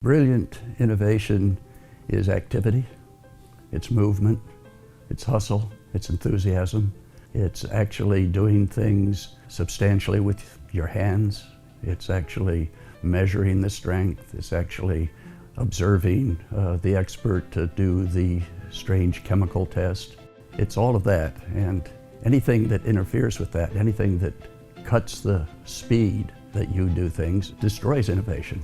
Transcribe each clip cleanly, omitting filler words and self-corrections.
Brilliant innovation is activity, it's movement, it's hustle, it's enthusiasm. It's actually doing things substantially with your hands. It's actually measuring the strength. It's actually observing the expert to do the strange chemical test. It's all of that, and anything that interferes with that, anything that cuts the speed that you do things, destroys innovation.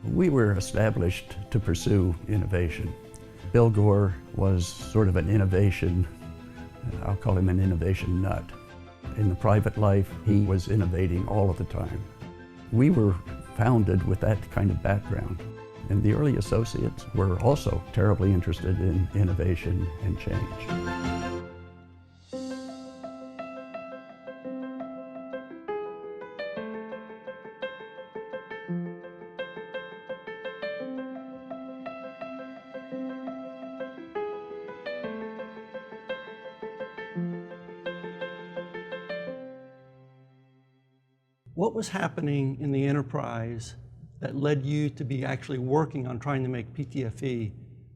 We were established to pursue innovation. Bill Gore was sort of an innovation, I'll call him an innovation nut. In the private life, he was innovating all of the time. We were founded with that kind of background. And the early associates were also terribly interested in innovation and change. What was happening in the enterprise that led you to be actually working on trying to make PTFE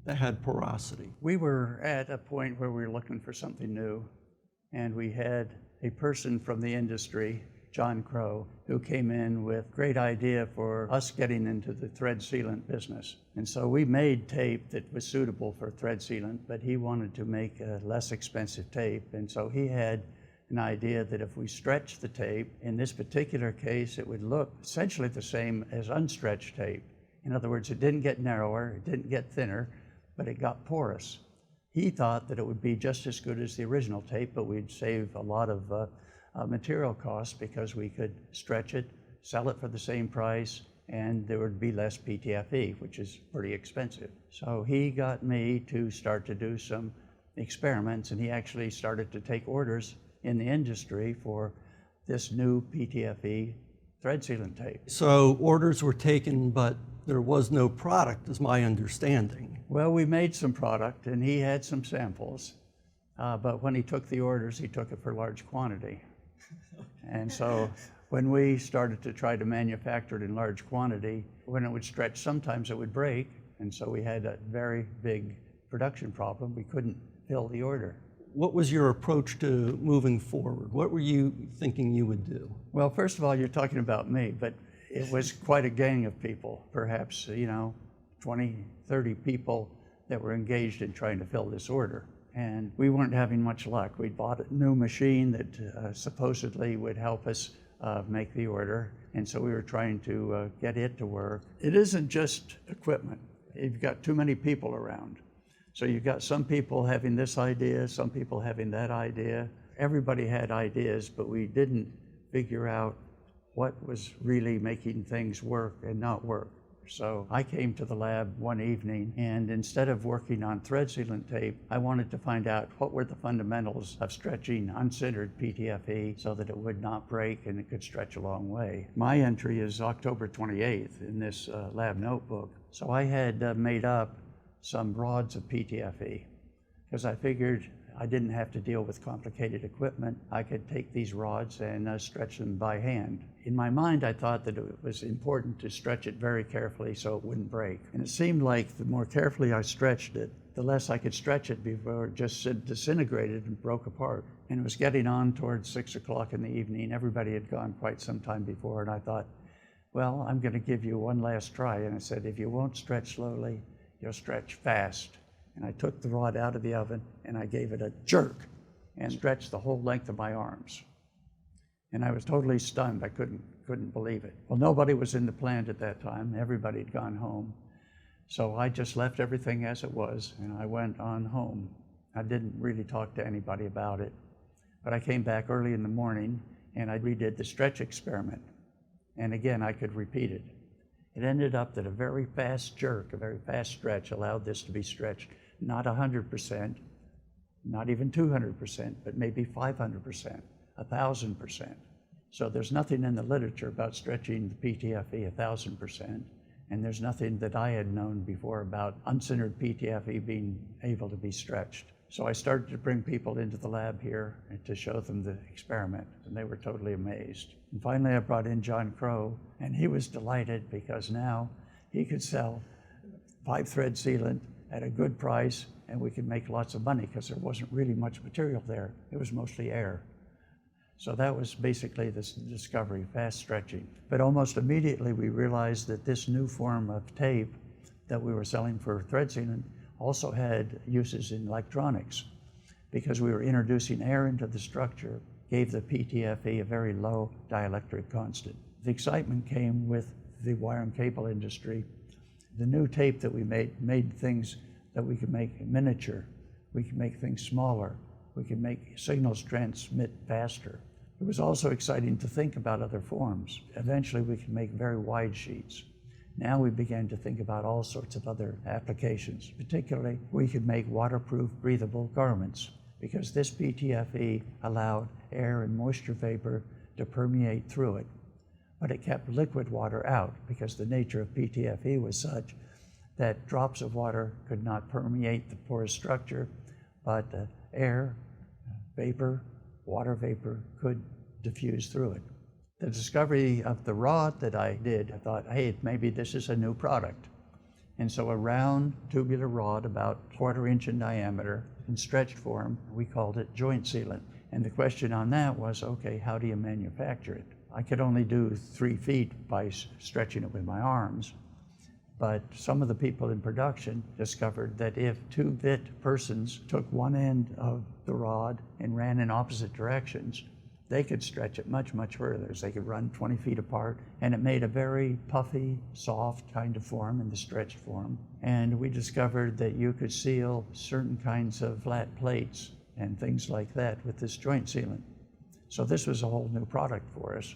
that had porosity? We were at a point where we were looking for something new, and we had a person from the industry, John Crow, who came in with a great idea for us getting into the thread sealant business. And so we made tape that was suitable for thread sealant, but he wanted to make a less expensive tape, and so he had an idea that if we stretch the tape, in this particular case, it would look essentially the same as unstretched tape. In other words, it didn't get narrower, it didn't get thinner, but it got porous. He thought that it would be just as good as the original tape, but we'd save a lot of material costs because we could stretch it, sell it for the same price, and there would be less PTFE, which is pretty expensive. So he got me to start to do some experiments, and he actually started to take orders in the industry for this new PTFE thread sealant tape. So orders were taken, but there was no product, is my understanding. Well, we made some product, and he had some samples, but when he took the orders, he took it for large quantity. And so when we started to try to manufacture it in large quantity, when it would stretch, sometimes it would break, and so we had a very big production problem. We couldn't fill the order. What was your approach to moving forward? What were you thinking you would do? Well, first of all, you're talking about me, but it was quite a gang of people, perhaps, 20, 30 people that were engaged in trying to fill this order. And we weren't having much luck. We bought a new machine that supposedly would help us make the order. And so we were trying to get it to work. It isn't just equipment. You've got too many people around. So you've got some people having this idea, some people having that idea. Everybody had ideas, but we didn't figure out what was really making things work and not work. So I came to the lab one evening, and instead of working on thread sealant tape, I wanted to find out what were the fundamentals of stretching unsintered PTFE so that it would not break and it could stretch a long way. My entry is October 28th in this lab notebook. So I had made up some rods of PTFE because I figured I didn't have to deal with complicated equipment. I could take these rods and stretch them by hand. In my mind, I thought that it was important to stretch it very carefully so it wouldn't break. And it seemed like the more carefully I stretched it, the less I could stretch it before it just disintegrated and broke apart. And it was getting on towards 6 o'clock in the evening. Everybody had gone quite some time before, and I thought, well, I'm going to give you one last try. And I said, if you won't stretch slowly, you'll stretch fast. And I took the rod out of the oven and I gave it a jerk and stretched the whole length of my arms. And I was totally stunned. I couldn't believe it. Well, nobody was in the plant at that time. Everybody had gone home. So I just left everything as it was and I went on home. I didn't really talk to anybody about it. But I came back early in the morning and I redid the stretch experiment. And again, I could repeat it. It ended up that a very fast jerk, a very fast stretch allowed this to be stretched, not 100%, not even 200%, but maybe 500%, 1,000%. So there's nothing in the literature about stretching the PTFE 1,000%, and there's nothing that I had known before about unsintered PTFE being able to be stretched. So I started to bring people into the lab here and to show them the experiment, and they were totally amazed. And finally I brought in John Crow, and he was delighted because now he could sell 5-thread sealant at a good price, and we could make lots of money because there wasn't really much material there. It was mostly air. So that was basically this discovery, fast stretching. But almost immediately we realized that this new form of tape that we were selling for thread sealant also had uses in electronics, because we were introducing air into the structure, gave the PTFE a very low dielectric constant. The excitement came with the wire and cable industry. The new tape that we made things that we could make miniature, we could make things smaller, we could make signals transmit faster. It was also exciting to think about other forms. Eventually we could make very wide sheets. Now we began to think about all sorts of other applications. Particularly, we could make waterproof, breathable garments, because this PTFE allowed air and moisture vapor to permeate through it. But it kept liquid water out, because the nature of PTFE was such that drops of water could not permeate the porous structure, but air, vapor, water vapor could diffuse through it. The discovery of the rod that I did, I thought, hey, maybe this is a new product. And so a round tubular rod about 1/4 inch in diameter in stretched form, we called it joint sealant. And the question on that was, okay, how do you manufacture it? I could only do 3 feet by stretching it with my arms. But some of the people in production discovered that if 2 bit persons took one end of the rod and ran in opposite directions, they could stretch it much, much further. So they could run 20 feet apart, and it made a very puffy, soft kind of form in the stretched form. And we discovered that you could seal certain kinds of flat plates and things like that with this joint sealant. So this was a whole new product for us.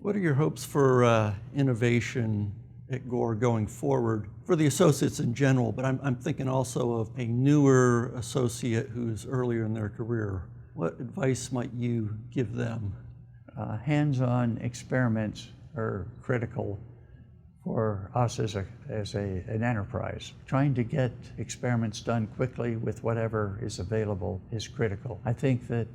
What are your hopes for innovation at Gore going forward for the associates in general? But I'm thinking also of a newer associate who's earlier in their career. What advice might you give them? Hands-on experiments are critical for us as an enterprise. Trying to get experiments done quickly with whatever is available is critical. I think that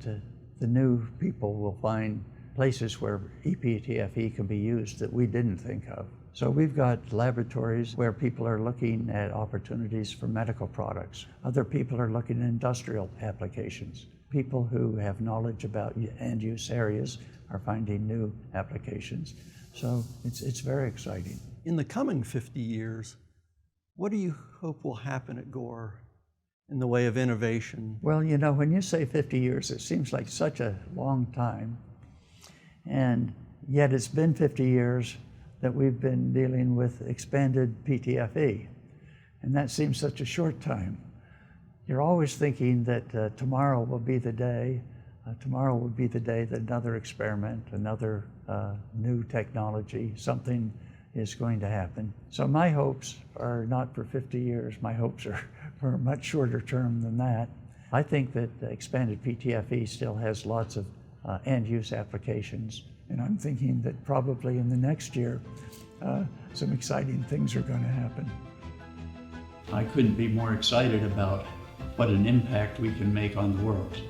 the new people will find places where ePTFE can be used that we didn't think of. So we've got laboratories where people are looking at opportunities for medical products. Other people are looking at industrial applications. People who have knowledge about end-use areas are finding new applications. So it's very exciting. In the coming 50 years, what do you hope will happen at Gore in the way of innovation? Well, you know, when you say 50 years, it seems like such a long time. And yet it's been 50 years that we've been dealing with expanded PTFE. And that seems such a short time. You're always thinking that tomorrow will be the day, tomorrow will be the day that another experiment, another new technology, something is going to happen. So my hopes are not for 50 years, my hopes are for a much shorter term than that. I think that expanded PTFE still has lots of end-use applications, and I'm thinking that probably in the next year, some exciting things are going to happen. I couldn't be more excited about what an impact we can make on the world.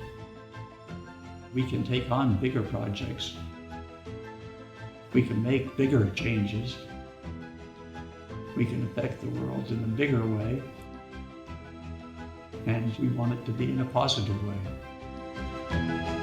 We can take on bigger projects. We can make bigger changes. We can affect the world in a bigger way. And we want it to be in a positive way.